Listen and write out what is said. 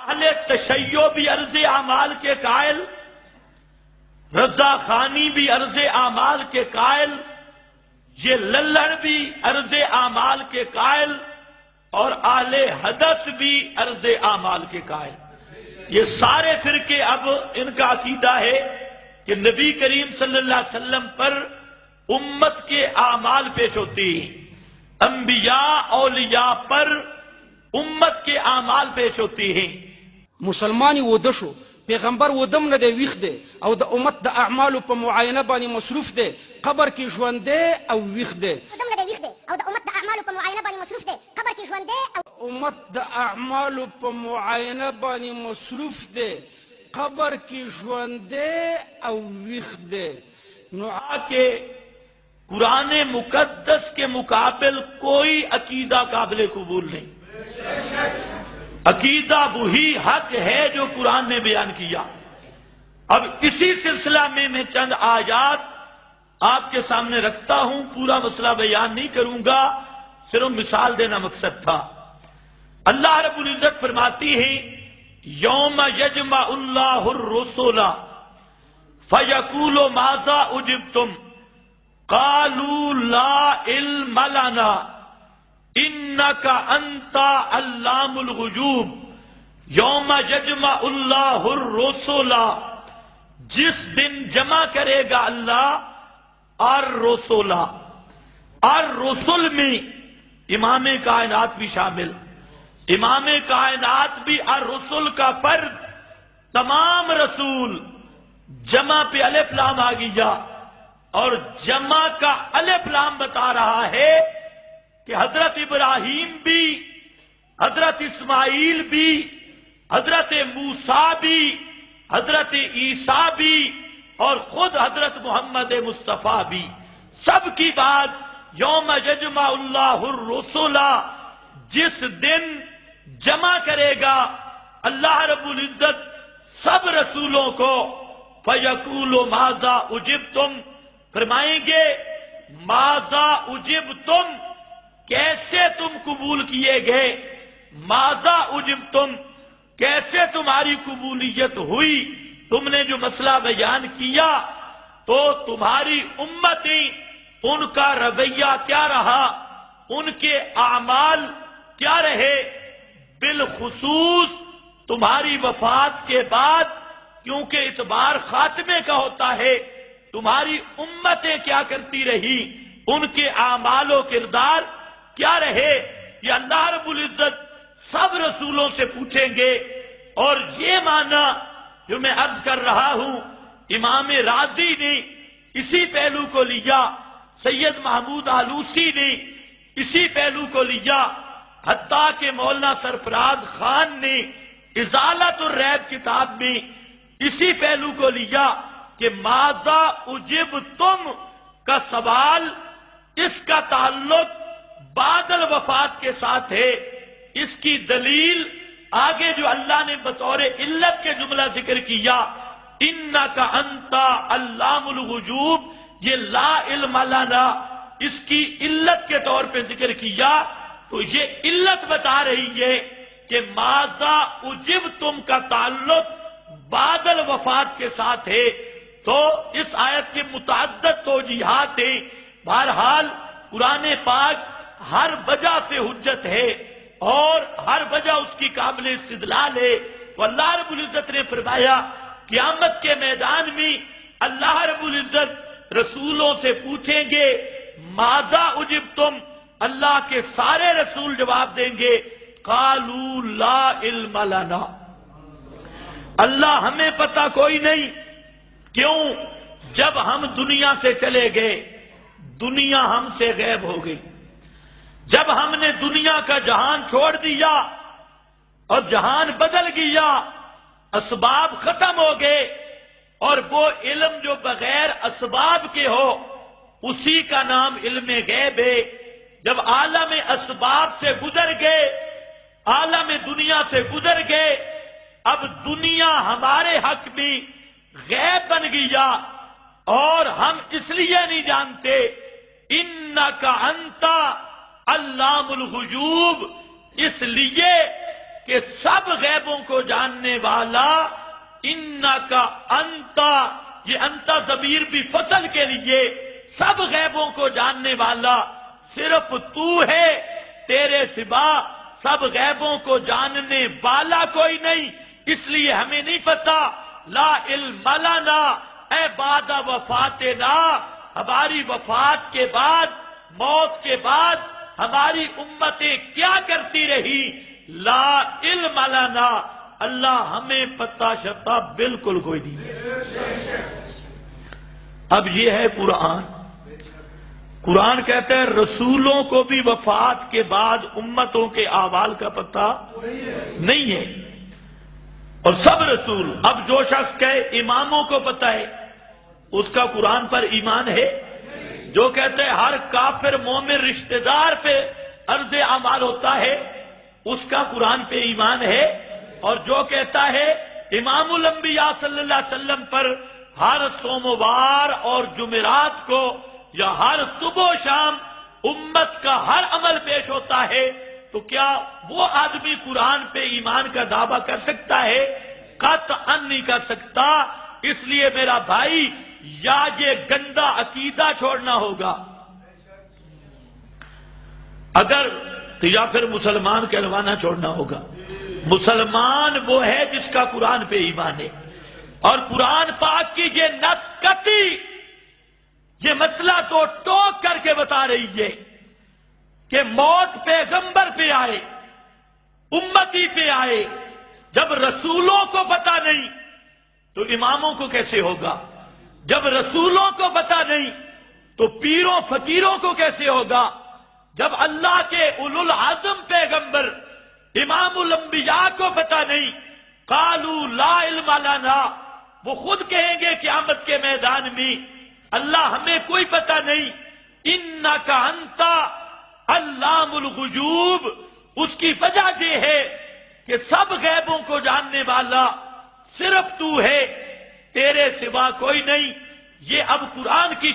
اہل تشیع بھی عرض اعمال کے قائل، رضا خانی بھی عرض اعمال کے قائل، یہ للڑ بھی عرض اعمال کے قائل، اور اہل حدث بھی عرض اعمال کے قائل۔ یہ سارے فرقے اب ان کا عقیدہ ہے کہ نبی کریم صلی اللہ علیہ وسلم پر امت کے اعمال پیش ہوتے ہیں، انبیاء اولیاء پر امت کے اعمال پیش ہوتے ہیں۔ مسلمانی ودشو پیغمبر ودم نه دی ویخ دی او د امت د اعمالو په معاینه باندې مصروف دی، قبر کې ژوند دی او ویخ دی، ودم نه دی ویخ دی او د امت د اعمالو په معاینه باندې مصروف دی، قبر کې ژوند دی او امت د اعمالو په معاینه باندې مصروف دی، قبر کې ژوند دی او ویخ دی۔ نو کہ قرآن مقدس کے مقابل کوئی عقیدہ قابل قبول نہیں، عقیدہ وہی حق ہے جو قرآن نے بیان کیا۔ اب اسی سلسلہ میں چند آیات آپ کے سامنے رکھتا ہوں، پورا مسئلہ بیان نہیں کروں گا، صرف مثال دینا مقصد تھا۔ اللہ رب العزت فرماتی ہیں یوم یجمع اللہ الرسل فیقول ماذا اجبتم قالوا لا علم لنا انک انت علام الغیوب۔ یوم یجمع اللہ الرسل، جس دن جمع کرے گا اللہ الرسل، الرسل میں امام کائنات بھی شامل، امام کائنات بھی الرسل کا فرد، تمام رسول، جمع پہ الف لام آ گیا، اور جمع کا الف لام بتا رہا ہے کہ حضرت ابراہیم بھی، حضرت اسماعیل بھی، حضرت موسیٰ بھی، حضرت عیسیٰ بھی، اور خود حضرت محمد مصطفیٰ بھی، سب کی بات یوم یجمع اللہ الرسل، جس دن جمع کرے گا اللہ رب العزت سب رسولوں کو، فیقول ماذا اجبتم، فرمائیں گے ماذا اجبتم، کیسے تم قبول کیے گئے، ماذا اجبتم، کیسے تمہاری قبولیت ہوئی، تم نے جو مسئلہ بیان کیا تو تمہاری امتیں، ان کا رویہ کیا رہا، ان کے اعمال کیا رہے، بالخصوص تمہاری وفات کے بعد، کیونکہ اعتبار خاتمے کا ہوتا ہے، تمہاری امتیں کیا کرتی رہی، ان کے اعمال و کردار کیا رہے، یہ اللہ رب العزت سب رسولوں سے پوچھیں گے۔ اور یہ معنی جو میں عرض کر رہا ہوں، امام رازی نے اسی پہلو کو لیا، سید محمود آلوسی نے اسی پہلو کو لیا، حتیٰ کہ مولانا سرفراز خان نے ازالت الریب کتاب میں اسی پہلو کو لیا کہ ماذا اجبتم کا سوال، اس کا تعلق بعد الوفات کے ساتھ ہے۔ اس کی دلیل آگے جو اللہ نے بطور علت کے جملہ ذکر کیا، انک انت علام الغیوب، یہ لا علم لنا، اس کی علت کے طور پہ ذکر کیا، تو یہ علت بتا رہی ہے کہ ماذا اجبتم کا تعلق بعد الوفات کے ساتھ ہے۔ تو اس آیت کے متعدد توجیہات ہیں، بہرحال قرآن پاک ہر وجہ سے حجت ہے اور ہر وجہ اس کی قابل استدلال ہے۔ تو اللہ رب العزت نے فرمایا قیامت کے میدان میں اللہ رب العزت رسولوں سے پوچھیں گے ماذا اجبتم، اللہ کے سارے رسول جواب دیں گے قالوا لا علم لنا، اللہ ہمیں پتہ کوئی نہیں۔ کیوں؟ جب ہم دنیا سے چلے گئے دنیا ہم سے غائب ہو گئی، جب ہم نے دنیا کا جہان چھوڑ دیا اور جہان بدل گیا، اسباب ختم ہو گئے، اور وہ علم جو بغیر اسباب کے ہو اسی کا نام علم غیب ہے۔ جب عالم اسباب سے گزر گئے، عالم دنیا سے گزر گئے، اب دنیا ہمارے حق میں غیب بن گیا، اور ہم اس لیے نہیں جانتے انک انت علام الغیوب، اس لیے کہ کہ سب غیبوں کو جاننے والا انکا انتا، یہ انتا ضمیر بھی فصل کے لیے، سب غیبوں کو جاننے والا صرف تو ہے، تیرے سوا سب غیبوں کو جاننے والا کوئی نہیں، اس لیے ہمیں نہیں پتا۔ لا علم لنا اے بعد وفاتنا، ہماری وفات کے بعد، موت کے بعد ہماری امتیں کیا کرتی رہی، لا علم لنا، اللہ ہمیں پتہ شتا بالکل کوئی نہیں۔ اب یہ ہے قرآن۔ قرآن کہتا ہے رسولوں کو بھی وفات کے بعد امتوں کے احوال کا پتہ نہیں ہے، اور سب رسول، اب جو شخص کہے اماموں کو پتہ ہے، اس کا قرآن پر ایمان ہے؟ جو کہتے ہیں ہر کافر مومن رشتہ دار پہ عرض اعمال ہوتا ہے، اس کا قرآن پہ ایمان ہے؟ اور جو کہتا ہے امام الانبیاء صلی اللہ علیہ وسلم پر ہر سوموار اور جمعرات کو یا ہر صبح و شام امت کا ہر عمل پیش ہوتا ہے، تو کیا وہ آدمی قرآن پہ ایمان کا دعویٰ کر سکتا ہے؟ قطعاً نہیں کر سکتا۔ اس لیے میرا بھائی، یا یہ گندا عقیدہ چھوڑنا ہوگا، اگر تو یا پھر مسلمان کہلوانا چھوڑنا ہوگا۔ مسلمان وہ ہے جس کا قرآن پہ ایمان ہے، اور قرآن پاک کی یہ نص قطعی یہ مسئلہ تو ٹوک کر کے بتا رہی ہے کہ موت پیغمبر پہ آئے، امتی پہ آئے۔ جب رسولوں کو پتہ نہیں تو اماموں کو کیسے ہوگا؟ جب رسولوں کو پتہ نہیں تو پیروں فقیروں کو کیسے ہوگا؟ جب اللہ کے اولو العزم پیغمبر امام الانبیاء کو پتہ نہیں، قالوا لا علم لنا، وہ خود کہیں گے قیامت کے میدان میں اللہ ہمیں کوئی پتہ نہیں، انکا انتا علام الغیوب۔ اس کی وجہ یہ ہے کہ سب غیبوں کو جاننے والا صرف تو ہے، تیرے سوا کوئی نہیں۔ یہ اب قرآن کی